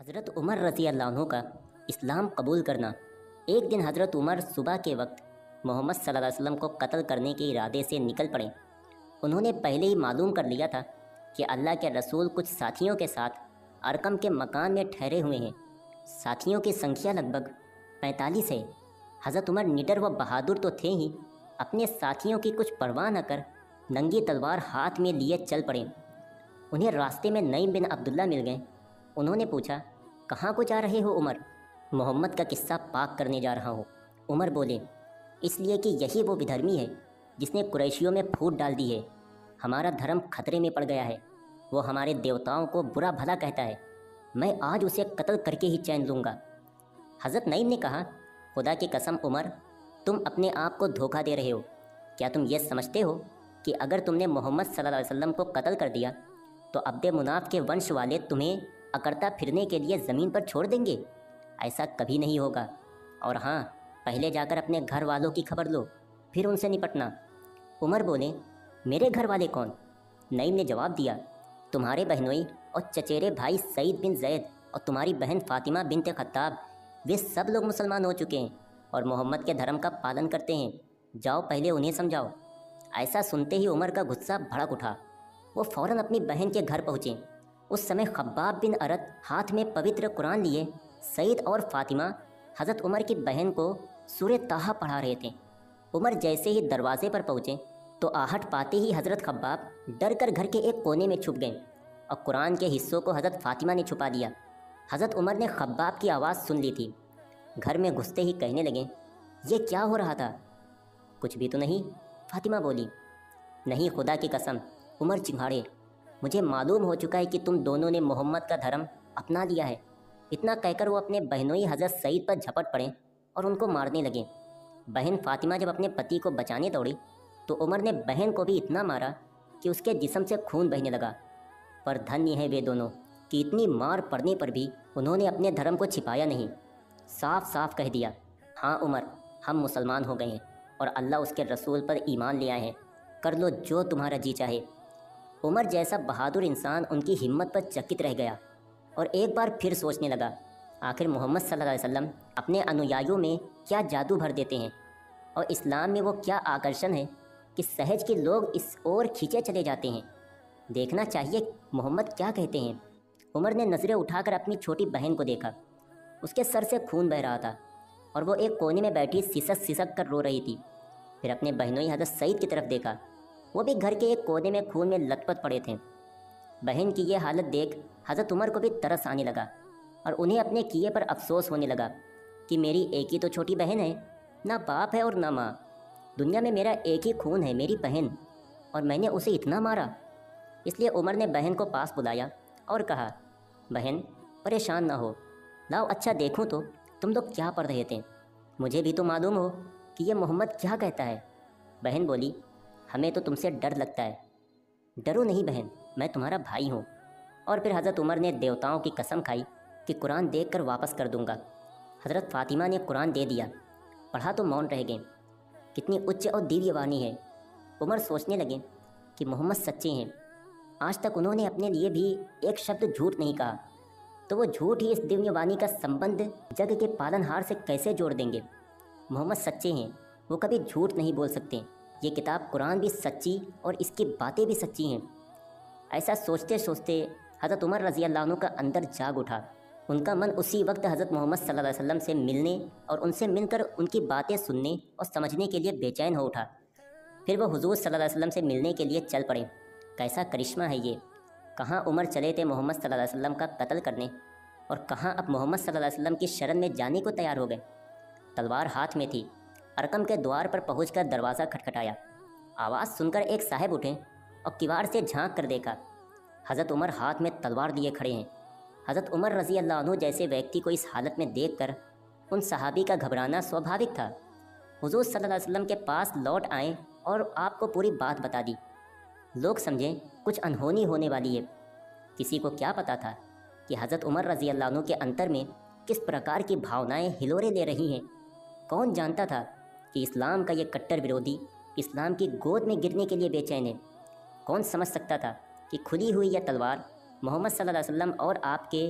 حضرت عمر رضی اللہ عنہ کا اسلام قبول کرنا۔ ایک دن حضرت عمر صبح کے وقت محمد صلی اللہ علیہ وسلم کو قتل کرنے کے ارادے سے نکل پڑے۔ انہوں نے پہلے ہی معلوم کر لیا تھا کہ اللہ کے رسول کچھ ساتھیوں کے ساتھ ارقم کے مکان میں ٹھہرے ہوئے ہیں۔ ساتھیوں کی سنکھیا لگ بھگ 45 ہے۔ حضرت عمر نڈر و بہادر تو تھے ہی، اپنے ساتھیوں کی کچھ پرواہ نہ کر ننگی تلوار ہاتھ میں لیے چل پڑے۔ انہیں راستے میں نعیم بن عبداللہ مل گئے۔ انہوں نے پوچھا، کہاں کو جا رہے ہو عمر؟ محمد کا قصہ پاک کرنے جا رہا ہوں۔ عمر بولے، اس لیے کہ یہی وہ بدھرمی ہے جس نے قریشیوں میں پھوٹ ڈال دی ہے۔ ہمارا دھرم خطرے میں پڑ گیا ہے، وہ ہمارے دیوتاؤں کو برا بھلا کہتا ہے۔ میں آج اسے قتل کر کے ہی چین لوں گا۔ حضرت نعیم نے کہا، خدا کی قسم عمر، تم اپنے آپ کو دھوکہ دے رہے ہو۔ کیا تم یہ سمجھتے ہو کہ اگر تم نے محمد صلی اللہ علیہ وسلم کو قتل کر دیا تو عبد مناف کے ونش والے تمہیں اکڑتا پھرنے کے لیے زمین پر چھوڑ دیں گے؟ ایسا کبھی نہیں ہوگا۔ اور ہاں، پہلے جا کر اپنے گھر والوں کی خبر لو، پھر ان سے نپٹنا۔ عمر بولے، میرے گھر والے کون؟ نعیم نے جواب دیا، تمہارے بہنوئی اور چچیرے بھائی سعید بن زید اور تمہاری بہن فاطمہ بنت خطاب، وہ سب لوگ مسلمان ہو چکے ہیں اور محمد کے دھرم کا پالن کرتے ہیں۔ جاؤ پہلے انہیں سمجھاؤ۔ ایسا سنتے ہی عمر کا غصہ بھڑک اٹھا۔ وہ فوراً اپنی بہن کے گھر پہنچے۔ اس سمے خباب بن ارت ہاتھ میں پوتر قرآن لیے سعید اور فاطمہ حضرت عمر کی بہن کو سورہ طٰہٰ پڑھا رہے تھے۔ عمر جیسے ہی دروازے پر پہنچے تو آہٹ پاتے ہی حضرت خباب ڈر کر گھر کے ایک کونے میں چھپ گئے اور قرآن کے حصوں کو حضرت فاطمہ نے چھپا دیا۔ حضرت عمر نے خباب کی آواز سن لی تھی۔ گھر میں گھستے ہی کہنے لگے، یہ کیا ہو رہا تھا؟ کچھ بھی تو نہیں، فاطمہ بولی۔ نہیں، خدا کی قسم، عمر چنگھاڑے، مجھے معلوم ہو چکا ہے کہ تم دونوں نے محمد کا دھرم اپنا لیا ہے۔ اتنا کہہ کر وہ اپنے بہنوئی حضرت سعید پر جھپٹ پڑے اور ان کو مارنے لگے۔ بہن فاطمہ جب اپنے پتی کو بچانے دوڑی تو عمر نے بہن کو بھی اتنا مارا کہ اس کے جسم سے خون بہنے لگا۔ پر دھنیہ ہے وہ دونوں کہ اتنی مار پڑنے پر بھی انہوں نے اپنے دھرم کو چھپایا نہیں۔ صاف صاف کہہ دیا، ہاں عمر، ہم مسلمان ہو گئے ہیں اور اللہ اس کے رسول پر ایمان لے آئے ہیں، کر لو جو تمہارا جی چاہے۔ عمر جیسا بہادر انسان ان کی ہمت پر چکت رہ گیا اور ایک بار پھر سوچنے لگا، آخر محمد صلی اللہ علیہ وسلم اپنے انویائیوں میں کیا جادو بھر دیتے ہیں، اور اسلام میں وہ کیا آکرشن ہے کہ سہج کے لوگ اس اور کھینچے چلے جاتے ہیں۔ دیکھنا چاہیے محمد کیا کہتے ہیں۔ عمر نے نظریں اٹھا کر اپنی چھوٹی بہن کو دیکھا۔ اس کے سر سے خون بہہ رہا تھا اور وہ ایک کونے میں بیٹھی سسک سسک کر رو رہی تھی۔ پھر اپنے بہنوئی حضرت سعید کی طرف دیکھا، وہ بھی گھر کے ایک کونے میں خون میں لت پت پڑے تھے۔ بہن کی یہ حالت دیکھ حضرت عمر کو بھی ترس آنے لگا اور انہیں اپنے کیے پر افسوس ہونے لگا کہ میری ایک ہی تو چھوٹی بہن ہے، نہ باپ ہے اور نہ ماں۔ دنیا میں میرا ایک ہی خون ہے، میری بہن، اور میں نے اسے اتنا مارا۔ اس لیے عمر نے بہن کو پاس بلایا اور کہا، بہن پریشان نہ ہو، لاؤ اچھا دیکھوں تو تم لوگ کیا پڑھ رہے تھے، مجھے بھی تو معلوم ہو کہ یہ محمد کیا کہتا ہے۔ بہن بولی، ہمیں تو تم سے ڈر لگتا ہے۔ ڈرو نہیں بہن، میں تمہارا بھائی ہوں۔ اور پھر حضرت عمر نے دیوتاؤں کی قسم کھائی کہ قرآن دیکھ کر واپس کر دوں گا۔ حضرت فاطمہ نے قرآن دے دیا، پڑھا تو مون رہ گئے۔ کتنی اچ اور دیویہ وانی ہے۔ عمر سوچنے لگے کہ محمد سچے ہیں، آج تک انہوں نے اپنے لیے بھی ایک شبد جھوٹ نہیں کہا، تو وہ جھوٹ ہی اس دیویہ وانی کا سمبند جگ کے پالن ہار سے کیسے جوڑ دیں گے؟ محمد سچے ہیں، وہ کبھی جھوٹ نہیں بول سکتے۔ یہ کتاب قرآن بھی سچی اور اس کی باتیں بھی سچی ہیں۔ ایسا سوچتے سوچتے حضرت عمر رضی اللہ عنہ کا اندر جاگ اٹھا۔ ان کا من اسی وقت حضرت محمد صلی اللہ علیہ وسلم سے ملنے اور ان سے مل کر ان کی باتیں سننے اور سمجھنے کے لیے بے چین ہو اٹھا۔ پھر وہ حضور صلی اللہ علیہ وسلم سے ملنے کے لیے چل پڑے۔ کیسا کرشمہ ہے یہ! کہاں عمر چلے تھے محمد صلی اللہ علیہ وسلم کا قتل کرنے، اور کہاں اب محمد صلی اللہ علیہ وسلم کی شرن میں جانے کو تیار ہو گئے۔ تلوار ہاتھ میں تھی۔ ارقم کے دوار پر پہنچ کر دروازہ کھٹکھٹایا۔ آواز سن کر ایک صاحب اٹھے اور کیوار سے جھانک کر دیکھا۔ حضرت عمر ہاتھ میں تلوار لیے کھڑے ہیں۔ حضرت عمر رضی اللہ عنہ جیسے ویکتی کو اس حالت میں دیکھ کر ان صحابی کا گھبرانا سوابھاوک تھا۔ حضور صلی اللہ علیہ وسلم کے پاس لوٹ آئیں اور آپ کو پوری بات بتا دی۔ لوگ سمجھیں کچھ انہونی ہونے والی ہے۔ کسی کو کیا پتا تھا کہ حضرت عمر رضی اللہ عنہ کے انتر میں کس پرکار کی بھاونائیں ہلورے لے رہی ہیں۔ کون جانتا تھا کہ اسلام کا یہ کٹر ورودھی اسلام کی گود میں گرنے کے لیے بے چین ہے؟ کون سمجھ سکتا تھا کہ کھلی ہوئی یہ تلوار محمد صلی اللہ علیہ وسلم اور آپ کے